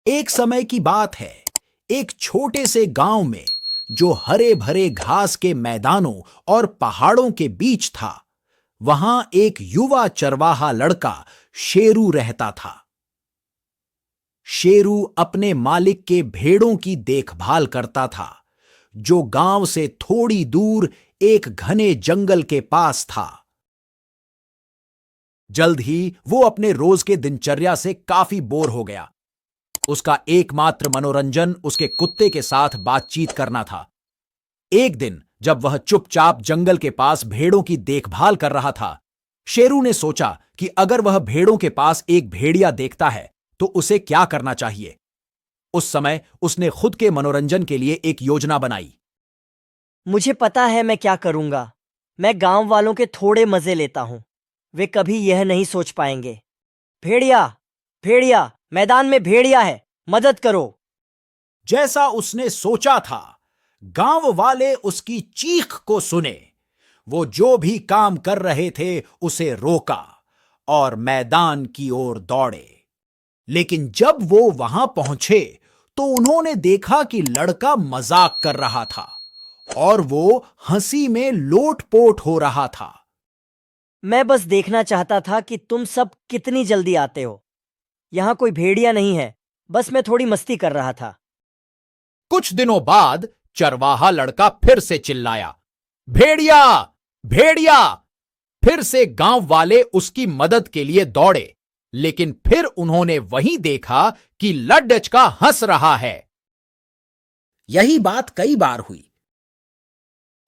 एक समय की बात है, एक छोटे से गांव में, जो हरे भरे घास के मैदानों और पहाड़ों के बीच था, वहां एक युवा चरवाहा लड़का शेरू रहता था। शेरू अपने मालिक के भेड़ों की देखभाल करता था, जो गांव से थोड़ी दूर एक घने जंगल के पास था। जल्द ही वो अपने रोज के दिनचर्या से काफी बोर हो गया। उसका एकमात्र मनोरंजन उसके कुत्ते के साथ बातचीत करना था। एक दिन जब वह चुपचाप जंगल के पास भेड़ों की देखभाल कर रहा था, शेरू ने सोचा कि अगर वह भेड़ों के पास एक भेड़िया देखता है तो उसे क्या करना चाहिए। उस समय उसने खुद के मनोरंजन के लिए एक योजना बनाई। मुझे पता है मैं क्या करूंगा। मैं गांव वालों के थोड़े मजे लेता हूं। वे कभी यह नहीं सोच पाएंगे। भेड़िया, भेड़िया, मैदान में भेड़िया है, मदद करो। जैसा उसने सोचा था, गांव वाले उसकी चीख को सुने। वो जो भी काम कर रहे थे उसे रोका और मैदान की ओर दौड़े। लेकिन जब वो वहां पहुंचे तो उन्होंने देखा कि लड़का मजाक कर रहा था और वो हंसी में लोटपोट हो रहा था। मैं बस देखना चाहता था कि तुम सब कितनी जल्दी आते हो। यहां कोई भेड़िया नहीं है, बस मैं थोड़ी मस्ती कर रहा था। कुछ दिनों बाद चरवाहा लड़का फिर से चिल्लाया, भेड़िया, भेड़िया। फिर से गांव वाले उसकी मदद के लिए दौड़े, लेकिन फिर उन्होंने वहीं देखा कि लड्डच हंस रहा है। यही बात कई बार हुई।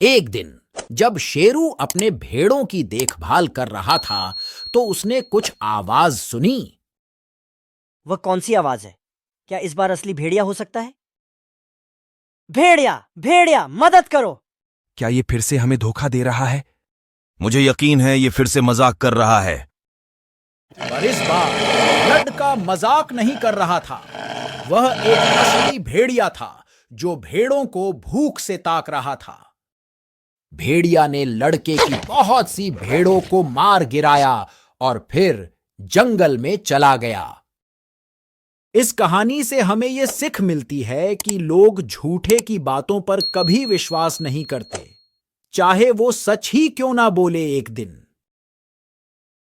एक दिन जब शेरू अपने भेड़ों की देखभाल कर रहा था तो उसने कुछ आवाज सुनी। वह कौन सी आवाज है? क्या इस बार असली भेड़िया हो सकता है? भेड़िया, भेड़िया, मदद करो। क्या ये फिर से हमें धोखा दे रहा है? मुझे यकीन है ये फिर से मजाक कर रहा है। पर इस बार लड़का मजाक नहीं कर रहा था। वह एक असली भेड़िया था जो भेड़ों को भूख से ताक रहा था। भेड़िया ने लड़के की बहुत सी भेड़ों को मार गिराया और फिर जंगल में चला गया। इस कहानी से हमें यह सिख मिलती है कि लोग झूठे की बातों पर कभी विश्वास नहीं करते, चाहे वो सच ही क्यों ना बोले एक दिन।